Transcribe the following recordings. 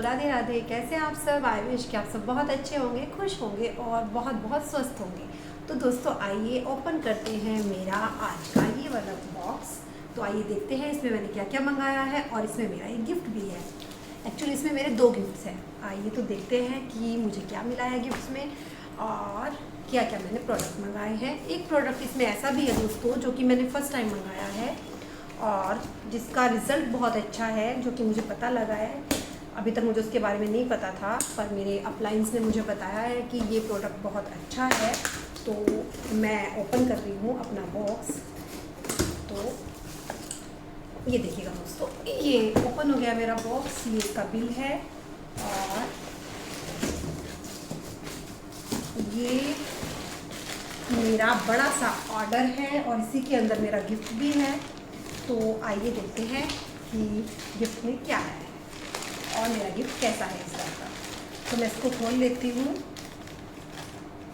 राधे राधे। कैसे हैं आप सब? आई विश कि आप सब बहुत अच्छे होंगे, खुश होंगे और बहुत बहुत स्वस्थ होंगे। तो दोस्तों आइए ओपन करते हैं मेरा आज का ये वाला बॉक्स। तो आइए देखते हैं इसमें मैंने क्या क्या मंगाया है और इसमें मेरा एक गिफ्ट भी है। एक्चुअली इसमें मेरे 2 गिफ्ट्स हैं। आइए तो देखते हैं कि मुझे क्या मिला है गिफ्ट्स में और क्या क्या मैंने प्रोडक्ट मंगाए हैं। एक प्रोडक्ट इसमें ऐसा भी है दोस्तों जो कि मैंने फ़र्स्ट टाइम मंगाया है और जिसका रिज़ल्ट बहुत अच्छा है, जो कि मुझे पता लगा है। अभी तक मुझे उसके बारे में नहीं पता था, पर मेरे अपलाइंस ने मुझे बताया है कि ये प्रोडक्ट बहुत अच्छा है। तो मैं ओपन कर रही हूँ अपना बॉक्स। तो ये देखिएगा दोस्तों, ये ओपन हो गया मेरा बॉक्स। ये इसका बिल है और ये मेरा बड़ा सा ऑर्डर है और इसी के अंदर मेरा गिफ्ट भी है। तो आइए देखते हैं कि गिफ्ट में क्या है और मेरा गिफ्ट कैसा है इस बार का। तो मैं इसको खोल लेती हूँ।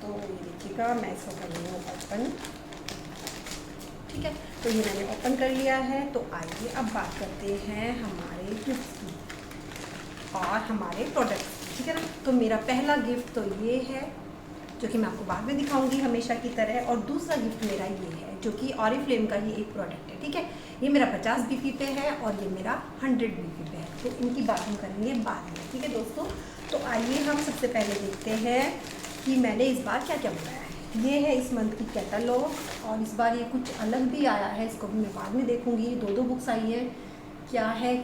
तो ये देखिएगा, मैं इसको कर रही हूँ ओपन। ठीक है, तो ये मैंने ओपन कर लिया है। तो आइए अब बात करते हैं हमारे गिफ्ट की और हमारे प्रोडक्ट। ठीक है ना। तो मेरा पहला गिफ्ट तो ये है, जो कि मैं आपको बाद में दिखाऊंगी हमेशा की तरह। और दूसरा गिफ्ट मेरा ये है, जो कि ऑरिफ्लेम का ही एक प्रोडक्ट है। ठीक है, ये मेरा 50 BP पे है और ये मेरा 100 BP पे है। तो इनकी बात हम करेंगे बाद में। ठीक है दोस्तों, तो आइए हम सबसे पहले देखते हैं कि मैंने इस बार क्या क्या मंगाया है। ये है इस मंथ की कैटलॉग और इस बार ये कुछ अलग भी आया है, इसको भी मैं बाद में देखूँगी। 2 बुक्स आई हैं, क्या है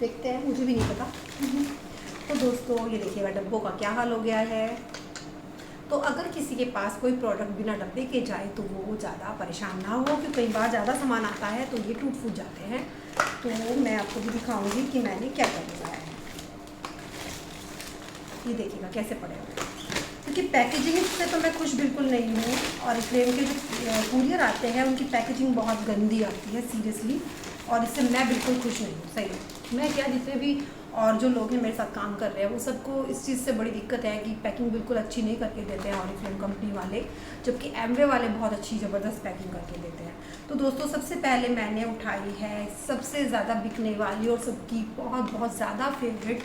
देखते हैं, मुझे भी नहीं पता। तो दोस्तों ये देखिएगा, डब्बों का क्या हाल हो गया है। तो अगर किसी के पास कोई प्रोडक्ट बिना डब्बे के जाए तो वो ज़्यादा परेशान ना हो, क्योंकि कई बार ज़्यादा सामान आता है तो ये टूट फूट जाते हैं। तो मैं आपको भी दिखाऊंगी कि मैंने क्या क्या मंगाया है। ये देखिएगा कैसे पड़े हुए, क्योंकि पैकेजिंग से तो मैं खुश बिल्कुल नहीं हूँ। और फ्लेम के जो कुरियर आते हैं उनकी पैकेजिंग बहुत गंदी आती है सीरियसली, और इससे मैं बिल्कुल खुश नहीं हूँ। सही मैं क्या, जितने भी और जो लोग हैं मेरे साथ काम कर रहे हैं वो सबको इस चीज़ से बड़ी दिक्कत है कि पैकिंग बिल्कुल अच्छी नहीं करके देते हैं ऑरिफ्लेम कंपनी वाले, जबकि एमवे वाले बहुत अच्छी ज़बरदस्त पैकिंग करके देते हैं। तो दोस्तों सबसे पहले मैंने उठाई है सबसे ज़्यादा बिकने वाली और सबकी बहुत बहुत ज़्यादा फेवरेट,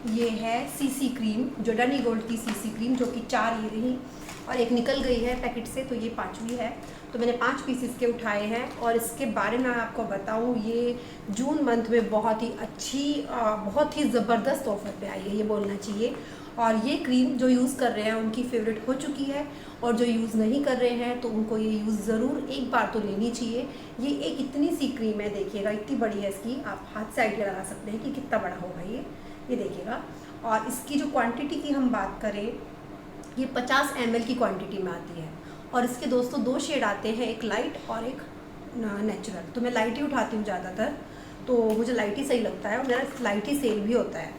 ये है सीसी क्रीम, जोर्डानी गोल्ड की सीसी क्रीम, जो कि 4 ये रही और एक निकल गई है पैकेट से, तो ये 5वीं है। तो मैंने 5 पीस इसके उठाए हैं और इसके बारे में आपको बताऊं, ये जून मंथ में बहुत ही अच्छी बहुत ही ज़बरदस्त ऑफर पे आई है, ये बोलना चाहिए। और ये क्रीम जो यूज़ कर रहे हैं उनकी फेवरेट हो चुकी है, और जो यूज़ नहीं कर रहे हैं तो उनको ये यूज़ ज़रूर एक बार तो लेनी चाहिए। ये एक इतनी सी क्रीम है, देखिएगा इतनी बड़ी है इसकी, आप हाथ से आइडिया लगा सकते हैं कि कितना बड़ा होगा ये देखिएगा। और इसकी जो क्वांटिटी की हम बात करें, ये 50 ml की क्वांटिटी में आती है। और इसके दोस्तों 2 शेड आते हैं, एक लाइट और एक नेचुरल। तो मैं लाइट ही उठाती हूँ ज़्यादातर, तो मुझे लाइट ही सही लगता है और मेरा लाइट ही सेल भी होता है।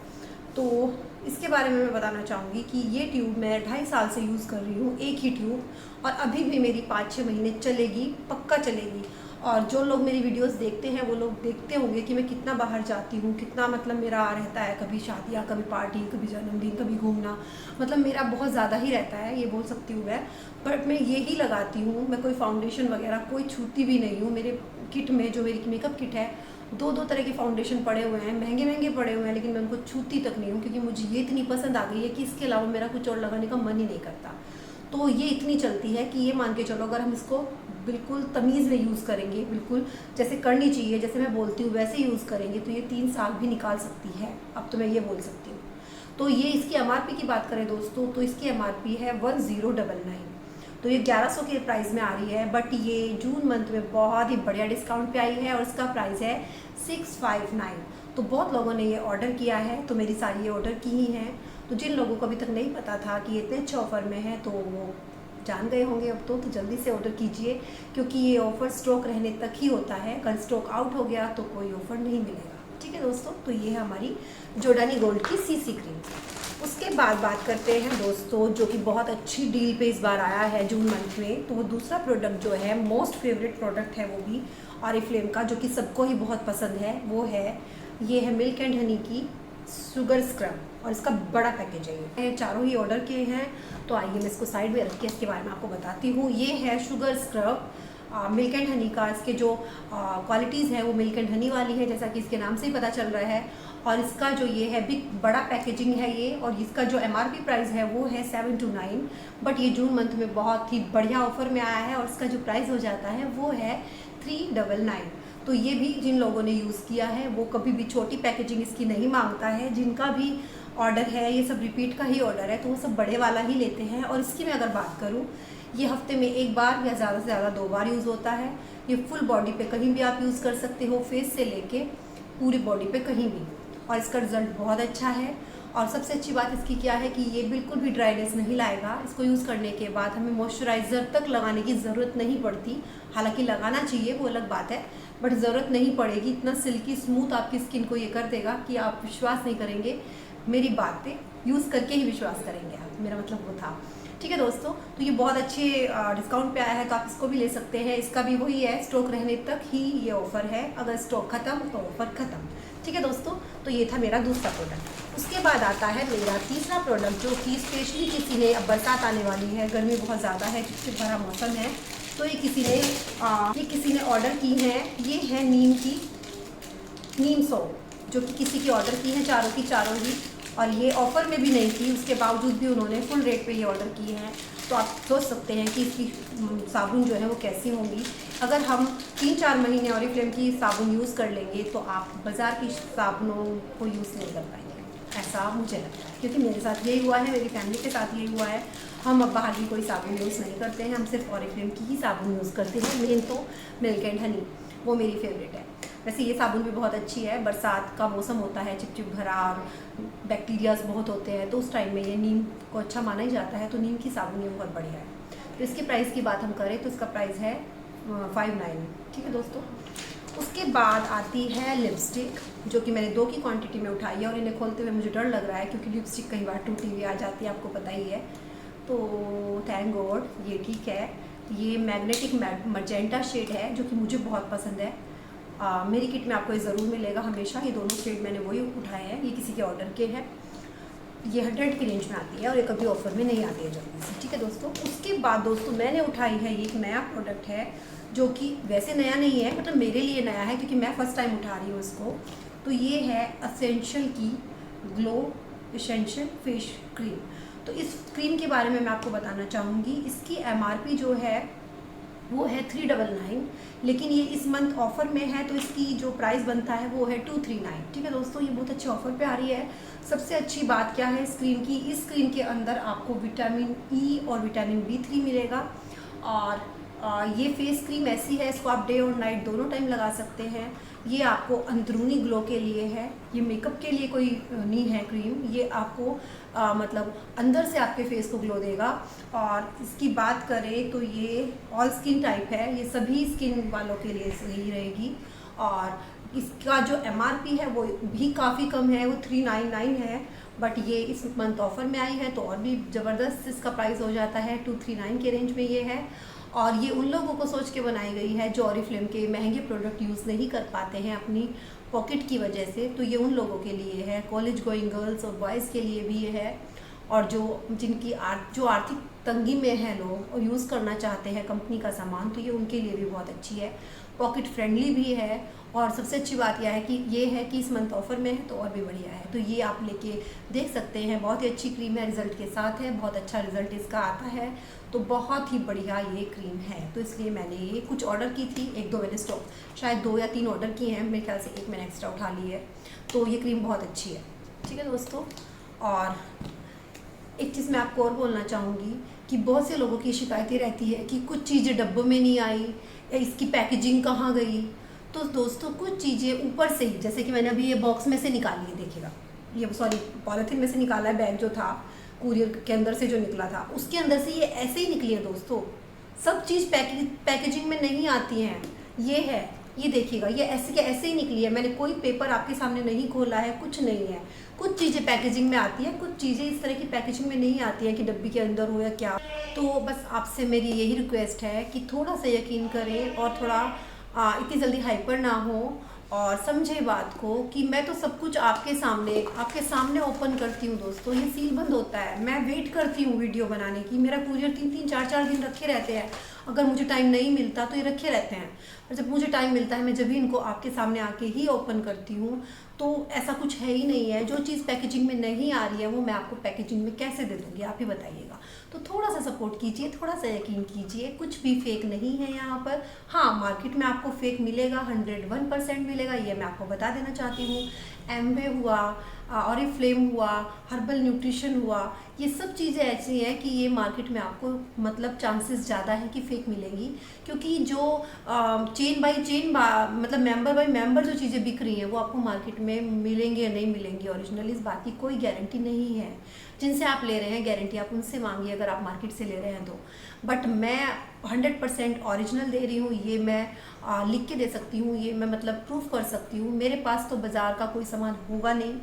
तो इसके बारे में मैं बताना चाहूँगी कि ये ट्यूब मैं 2.5 साल से यूज़ कर रही हूँ, एक ही ट्यूब, और अभी भी मेरी 5-6 महीने चलेगी, पक्का चलेगी। और जो लोग मेरी वीडियोस देखते हैं वो लोग देखते होंगे कि मैं कितना बाहर जाती हूँ, कितना मतलब मेरा रहता है, कभी शादियाँ, कभी पार्टी, कभी जन्मदिन, कभी घूमना, मतलब मेरा बहुत ज़्यादा ही रहता है, ये बोल सकती हूँ मैं। बट मैं ये ही लगाती हूँ, मैं कोई फाउंडेशन वगैरह कोई छूती भी नहीं हूँ। मेरे किट में, जो मेरी मेकअप किट है, 2 तरह के फाउंडेशन पड़े हुए हैं, महंगे महंगे पड़े हुए हैं, लेकिन मैं उनको छूती तक नहीं हूँ, क्योंकि मुझे ये इतनी पसंद आ गई है कि इसके अलावा मेरा कुछ और लगाने का मन ही नहीं करता। तो ये इतनी चलती है कि ये मान के चलो, अगर हम इसको बिल्कुल तमीज़ में यूज़ करेंगे, बिल्कुल जैसे करनी चाहिए, जैसे मैं बोलती हूँ वैसे यूज़ करेंगे, तो ये 3 साल भी निकाल सकती है, अब तो मैं ये बोल सकती हूँ। तो ये इसकी MRP की बात करें दोस्तों, तो इसकी MRP है 1099। तो ये 1100 के प्राइस में आ रही है, बट ये जून मंथ में बहुत ही बढ़िया डिस्काउंट पे आई है और इसका प्राइस है 659। तो बहुत लोगों ने ये ऑर्डर किया है, तो मेरी सारी ये ऑर्डर की ही हैं। तो जिन लोगों को अभी तक नहीं पता था कि इतने अच्छे ऑफ़र में है, तो वो जान गए होंगे अब तो जल्दी से ऑर्डर कीजिए, क्योंकि ये ऑफ़र स्टॉक रहने तक ही होता है। कल स्टॉक आउट हो गया तो कोई ऑफ़र नहीं मिलेगा। ठीक है दोस्तों, तो ये है हमारी जोर्डानी गोल्ड की सीसी क्रीम। उसके बाद बात करते हैं दोस्तों, जो कि बहुत अच्छी डील पे इस बार आया है जून मंथ में। तो वो दूसरा प्रोडक्ट जो है, मोस्ट फेवरेट प्रोडक्ट है, वो भी ऑरिफ्लेम का, जो कि सबको ही बहुत पसंद है, वो है ये है मिल्क एंड हनी की शुगर स्क्रब, और इसका बड़ा पैकेज है। ये चारों ही ऑर्डर किए हैं। तो आइए मैं इसको साइड में रख के इसके बारे में आपको बताती हूँ। ये है sugar scrub, milk and honey का, इसके जो क्वालिटीज़ है वो मिल्क एंड हनी वाली है, जैसा कि इसके नाम से ही पता चल रहा है। और इसका जो ये है बिग बड़ा पैकेजिंग है ये, और इसका जो MRP प्राइस है वो है 7 to 9, बट ये जून मंथ में बहुत ही बढ़िया ऑफर में आया है और इसका जो प्राइस हो जाता है वो है 399। तो ये भी जिन लोगों ने यूज़ किया है वो कभी भी छोटी पैकेजिंग इसकी नहीं मांगता है। जिनका भी ऑर्डर है ये सब रिपीट का ही ऑर्डर है, तो वो सब बड़े वाला ही लेते हैं। और इसकी मैं अगर बात करूँ, ये हफ्ते में एक बार या ज़्यादा से ज़्यादा 2 बार यूज़ होता है। ये फुल बॉडी पे कहीं भी आप यूज़ कर सकते हो, फेस से लेके पूरी बॉडी पे कहीं भी, और इसका रिज़ल्ट बहुत अच्छा है। और सबसे अच्छी बात इसकी क्या है कि ये बिल्कुल भी ड्राइनेस नहीं लाएगा। इसको यूज़ करने के बाद हमें मॉइस्चराइज़र तक लगाने की ज़रूरत नहीं पड़ती, हालांकि लगाना चाहिए वो अलग बात है, बट ज़रूरत नहीं पड़ेगी। इतना सिल्की स्मूथ आपकी स्किन को ये कर देगा कि आप विश्वास नहीं करेंगे मेरी बात पे, यूज़ करके ही विश्वास करेंगे आप, मेरा मतलब वो था। ठीक है दोस्तों, तो ये बहुत अच्छे डिस्काउंट पे आया है, तो आप इसको भी ले सकते हैं। इसका भी वही है, स्टॉक रहने तक ही ये ऑफ़र है, अगर स्टॉक ख़त्म तो ऑफ़र ख़त्म। ठीक है दोस्तों, तो ये था मेरा दूसरा प्रोडक्ट। उसके बाद आता है मेरा तीसरा प्रोडक्ट, जो कि स्पेशली किसी ने, अब बरसात आने वाली है, गर्मी बहुत ज़्यादा है, चिपचिप भरा मौसम है, तो ये किसी ने ऑर्डर की है। ये है नीम सोप, जो कि किसी की ऑर्डर की है, चारों की चारों ही, और ये ऑफ़र में भी नहीं थी, उसके बावजूद भी उन्होंने फुल रेट पे ये ऑर्डर की है। तो आप सोच सकते हैं कि इसकी साबुन जो है वो कैसी होंगी। अगर हम 3-4 महीने ऑरिफ्लेम की साबुन यूज़ कर लेंगे तो आप बाज़ार की साबुनों को यूज़ नहीं कर पाएंगे, ऐसा मुझे लगता है, क्योंकि मेरे साथ यही हुआ है, मेरी फैमिली के साथ यही हुआ है। हम अब बाहर की कोई साबुन यूज़ नहीं करते हैं, हम सिर्फ ऑरिफ्लेम की ही साबुन यूज़ करते हैं। मेन तो मिल्क एंड हनी, वो मेरी फेवरेट है। वैसे ये साबुन भी बहुत अच्छी है, बरसात का मौसम होता है, चिपचिप भरा और बैक्टीरियाज बहुत होते हैं, तो उस टाइम में ये नीम को अच्छा माना ही जाता है, तो नीम की साबुन ये बहुत बढ़िया है। तो इसके प्राइस की बात हम करें तो इसका प्राइस है 59। ठीक है दोस्तों, उसके बाद आती है लिपस्टिक, जो कि मैंने 2 की क्वांटिटी में उठाई है, और इन्हें खोलते हुए मुझे डर लग रहा है क्योंकि लिपस्टिक कई बार टूटी हुई आ जाती है, आपको पता ही है। तो थैंक गॉड ये ठीक है। ये मैग्नेटिक मैजेंटा शेड है, जो कि मुझे बहुत पसंद है। मेरी किट में आपको ये ज़रूर मिलेगा हमेशा। ये दोनों शेड मैंने वही उठाए हैं, ये किसी के ऑर्डर के हैं। ये 100 की रेंज में आती है और ये कभी ऑफर में नहीं आती है जल्दी से। ठीक है दोस्तों, उसके बाद दोस्तों मैंने उठाई है, ये एक नया प्रोडक्ट है, जो कि वैसे नया नहीं है, मतलब मेरे लिए नया है क्योंकि मैं फ़र्स्ट टाइम उठा रही हूँ इसको। तो ये है एसेंशियल की ग्लो एसेंशियल फेस क्रीम। तो इस क्रीम के बारे में मैं आपको बताना चाहूँगी। इसकी MRP जो है वो है 399, लेकिन ये इस मंथ ऑफ़र में है, तो इसकी जो प्राइस बनता है वो है 239। ठीक है दोस्तों, ये बहुत अच्छे ऑफ़र पे आ रही है। सबसे अच्छी बात क्या है इस क्रीम की, इस क्रीम के अंदर आपको विटामिन E और विटामिन B3 मिलेगा। और ये फेस क्रीम ऐसी है, इसको आप डे और नाइट दोनों टाइम लगा सकते हैं। ये आपको अंदरूनी ग्लो के लिए है, ये मेकअप के लिए कोई नहीं है क्रीम। ये आपको मतलब अंदर से आपके फेस को ग्लो देगा। और इसकी बात करें तो ये ऑल स्किन टाइप है, ये सभी स्किन वालों के लिए सही रहेगी। और इसका जो MRP है वो भी काफ़ी कम है, वो 399 है, बट ये इस मंथ ऑफ़र में आई है तो और भी ज़बरदस्त इसका प्राइस हो जाता है। 239 के रेंज में ये है। और ये उन लोगों को सोच के बनाई गई है जो ऑरिफ्लेम के महंगे प्रोडक्ट यूज़ नहीं कर पाते हैं अपनी पॉकेट की वजह से, तो ये उन लोगों के लिए है, कॉलेज गोइंग गर्ल्स और बॉयज़ के लिए भी है। और जिनकी आर्थिक तंगी में है लोग और यूज़ करना चाहते हैं कंपनी का सामान, तो ये उनके लिए भी बहुत अच्छी है, पॉकेट फ्रेंडली भी है। और सबसे अच्छी बात यह है कि इस मंथ ऑफ़र में है तो और भी बढ़िया है। तो ये आप लेके देख सकते हैं, बहुत ही अच्छी क्रीम है, रिज़ल्ट के साथ है, बहुत अच्छा रिज़ल्ट इसका आता है, तो बहुत ही बढ़िया ये क्रीम है। तो इसलिए मैंने ये कुछ ऑर्डर की थी, 1-2 मैंने स्टॉक, शायद 2 या 3 ऑर्डर किए हैं, मेरे ख्याल से 1 मैंने एक्स्ट्रा उठा ली है। तो ये क्रीम बहुत अच्छी है। ठीक है दोस्तों, और एक चीज़ मैं आपको और बोलना चाहूँगी कि बहुत से लोगों की शिकायतें रहती है कि कुछ चीज़ें डब्बों में नहीं आई या इसकी पैकेजिंग कहाँ गई। तो दोस्तों कुछ चीज़ें ऊपर से ही, जैसे कि मैंने अभी ये बॉक्स में से निकाली है, देखिएगा, ये सॉरी पॉलीथीन में से निकाला है, बैग जो था कुरियर के अंदर से जो निकला था उसके अंदर से ये ऐसे ही निकली है दोस्तों। सब चीज़ पैकेजिंग में नहीं आती हैं। ये है, ये देखिएगा, ये ऐसे के ऐसे ही निकली है, मैंने कोई पेपर आपके सामने नहीं खोला है, कुछ नहीं है। कुछ चीज़ें पैकेजिंग में आती है, कुछ चीज़ें इस तरह की पैकेजिंग में नहीं आती है कि डब्बी के अंदर हो या क्या। तो बस आपसे मेरी यही रिक्वेस्ट है कि थोड़ा सा यकीन करें और थोड़ा इतनी जल्दी हाइपर ना हो और समझे बात को कि मैं तो सब कुछ आपके सामने ओपन करती हूँ दोस्तों। ये सील बंद होता है, मैं वेट करती हूँ वीडियो बनाने की, मेरा कुरियर 3-3 4-4 दिन रखे रहते हैं। अगर मुझे टाइम नहीं मिलता तो ये रखे रहते हैं, और जब मुझे टाइम मिलता है मैं जब भी इनको आपके सामने आके ही ओपन करती हूँ। तो ऐसा कुछ है ही नहीं है, जो चीज़ पैकेजिंग में नहीं आ रही है वो मैं आपको पैकेजिंग में कैसे दे दूँगी, आप ही बताइएगा। तो थोड़ा सा सपोर्ट कीजिए, थोड़ा सा यकीन कीजिए, कुछ भी फेक नहीं है यहाँ पर। हाँ, मार्केट में आपको फेक मिलेगा, 101% मिलेगा, ये मैं आपको बता देना चाहती हूँ। एमवे हुआ, ऑरिफ्लेम हुआ, हर्बल न्यूट्रिशन हुआ, ये सब चीज़ें ऐसी हैं कि ये मार्केट में आपको मतलब चांसेस ज़्यादा है कि फेक मिलेंगी, क्योंकि जो चेन बाई चेन मतलब मेंबर बाई मेंबर जो चीज़ें बिक रही हैं वो आपको मार्केट में मिलेंगे या नहीं मिलेंगी ओरिजिनल, इस बात की कोई गारंटी नहीं है। जिनसे आप ले रहे हैं गारंटी आप उनसे मांगिए अगर आप मार्केट से ले रहे हैं तो। बट मैं 100% ओरिजिनल दे रही हूँ, ये मैं लिख के दे सकती हूँ, ये मैं मतलब प्रूफ कर सकती हूँ। मेरे पास तो बाज़ार का कोई सामान होगा नहीं,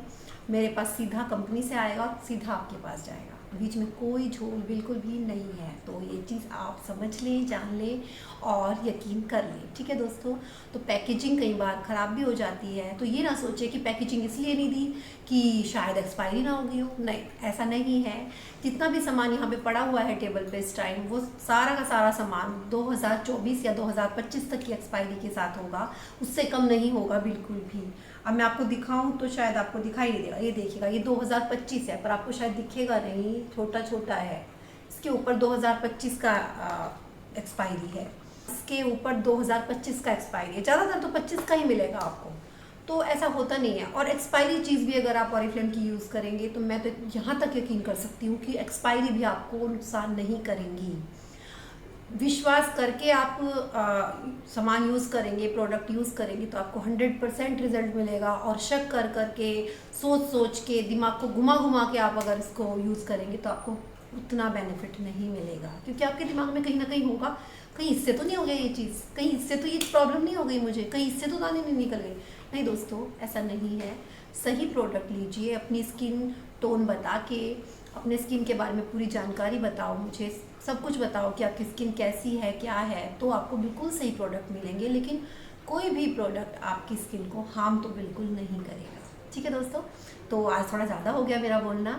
मेरे पास सीधा कंपनी से आएगा, सीधा आपके पास जाएगा, बीच में कोई झोल बिल्कुल भी नहीं है। तो ये चीज़ आप समझ लें, जान लें और यकीन कर लें, ठीक है दोस्तों। तो पैकेजिंग कई बार ख़राब भी हो जाती है, तो ये ना सोचे कि पैकेजिंग इसलिए नहीं दी कि शायद एक्सपायरी ना हो गई हो, नहीं, ऐसा नहीं है। जितना भी सामान यहाँ पे पड़ा हुआ है टेबल पे इस टाइम, वो सारा का सारा सामान 2024 या 2025 तक की एक्सपायरी के साथ होगा, उससे कम नहीं होगा बिल्कुल भी। अब मैं आपको दिखाऊं तो शायद आपको दिखाई नहीं देगा, ये देखिएगा, ये 2025 है पर आपको शायद दिखेगा नहीं, छोटा छोटा है। इसके ऊपर 2025 का एक्सपायरी है, इसके ऊपर 2025 का एक्सपायरी है, ज़्यादातर तो 25 का ही मिलेगा आपको। तो ऐसा होता नहीं है। और एक्सपायरी चीज़ भी अगर आप ऑरिफ्लेम की यूज़ करेंगे तो मैं तो यहाँ तक यकीन कर सकती हूँ कि एक्सपायरी भी आपको नुकसान नहीं करेंगी। विश्वास करके आप सामान यूज़ करेंगे, प्रोडक्ट यूज़ करेंगे तो आपको 100% रिजल्ट मिलेगा। और शक कर करके, सोच सोच के, दिमाग को घुमा घुमा के आप अगर इसको यूज़ करेंगे तो आपको उतना बेनिफिट नहीं मिलेगा, क्योंकि आपके दिमाग में कहीं ना कहीं होगा, कहीं इससे तो नहीं हो गया ये चीज़, कहीं इससे तो ये प्रॉब्लम नहीं हो गई मुझे, कहीं इससे तो दाने नहीं निकल गई। नहीं दोस्तों, ऐसा नहीं है। सही प्रोडक्ट लीजिए, अपनी स्किन टोन बता के, अपने स्किन के बारे में पूरी जानकारी बताओ, मुझे सब कुछ बताओ कि आपकी स्किन कैसी है, क्या है, तो आपको बिल्कुल सही प्रोडक्ट मिलेंगे। लेकिन कोई भी प्रोडक्ट आपकी स्किन को हार्म तो बिल्कुल नहीं करेगा, ठीक है दोस्तों। तो आज थोड़ा ज़्यादा हो गया मेरा बोलना,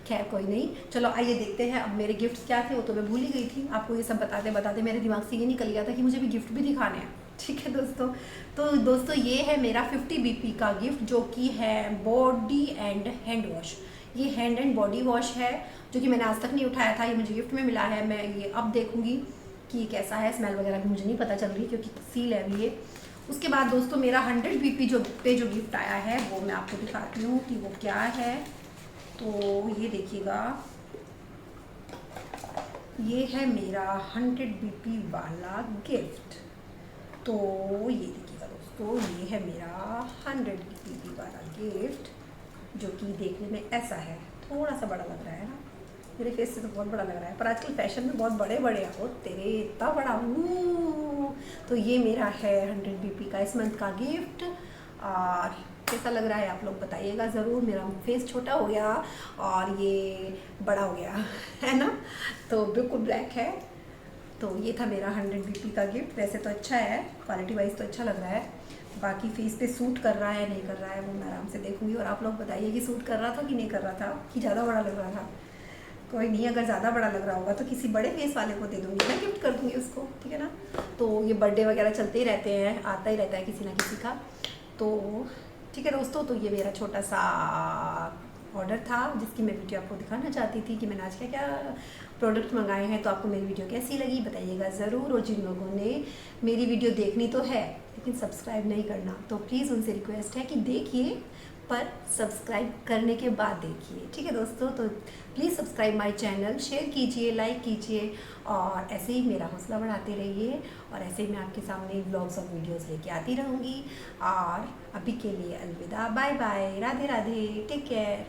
खैर कोई नहीं। चलो आइए देखते हैं अब मेरे गिफ्ट्स क्या थे, वो तो मैं भूल ही गई थी। आपको ये सब बताते बताते मेरे दिमाग से ये निकल गया था कि मुझे भी गिफ्ट भी दिखाने हैं, ठीक है दोस्तों। तो दोस्तों ये है मेरा 50 BP का गिफ्ट, जो कि है बॉडी एंड हैंड वॉश। ये हैंड एंड बॉडी वॉश है, जो कि मैंने आज तक नहीं उठाया था, ये मुझे गिफ्ट में मिला है। मैं ये अब देखूंगी कि ये कैसा है, स्मेल वगैरह भी मुझे नहीं पता चल रही क्योंकि सील है अभी ये। उसके बाद दोस्तों मेरा 100 BP जो गिफ्ट आया है वो मैं आपको दिखाती हूँ कि वो क्या है। तो ये देखिएगा, ये है मेरा 100 BP वाला गिफ्ट। तो ये देखिएगा दोस्तों, ये है मेरा 100 BP वाला गिफ्ट, जो कि देखने में ऐसा है, थोड़ा सा बड़ा लग रहा है ना, मेरे फेस से तो बहुत बड़ा लग रहा है, पर आजकल फैशन में बहुत बड़े बड़े हो तेरे, इतना बड़ा हूँ। तो ये मेरा है 100 BP का इस मंथ का गिफ्ट। और कैसा लग रहा है आप लोग बताइएगा ज़रूर। मेरा फेस छोटा हो गया और ये बड़ा हो गया है ना, तो बिल्कुल ब्लैक है। तो ये था मेरा 100 BP का गिफ्ट। वैसे तो अच्छा है, क्वालिटी वाइज तो अच्छा लग रहा है, बाकी फेस पे सूट कर रहा है नहीं कर रहा है वो मैं आराम से देखूंगी। और आप लोग बताइए कि सूट कर रहा था कि नहीं कर रहा था, कि ज़्यादा बड़ा लग रहा था। कोई नहीं, अगर ज़्यादा बड़ा लग रहा होगा तो किसी बड़े फेस वाले को दे दूँगी, मैं गिफ्ट कर दूँगी उसको, ठीक है ना। तो ये बर्थडे वगैरह चलते ही रहते हैं, आता ही रहता है किसी ना किसी का। तो ठीक है दोस्तों, तो ये मेरा छोटा सा ऑर्डर था जिसकी मैं वीडियो आपको दिखाना चाहती थी कि मैंने आज क्या क्या प्रोडक्ट मंगाए हैं। तो आपको मेरी वीडियो कैसी लगी बताइएगा ज़रूर। और जिन लोगों ने मेरी वीडियो देखनी तो है लेकिन सब्सक्राइब नहीं करना, तो प्लीज़ उनसे रिक्वेस्ट है कि देखिए, पर सब्सक्राइब करने के बाद देखिए, ठीक है दोस्तों। तो please subscribe my channel, share कीजिए, लाइक कीजिए और ऐसे ही मेरा हौसला बढ़ाते रहिए। और ऐसे ही मैं आपके सामने व्लॉग्स और वीडियोस लेके आती रहूँगी। और अभी के लिए अलविदा, bye bye, Radhe Radhe, take care.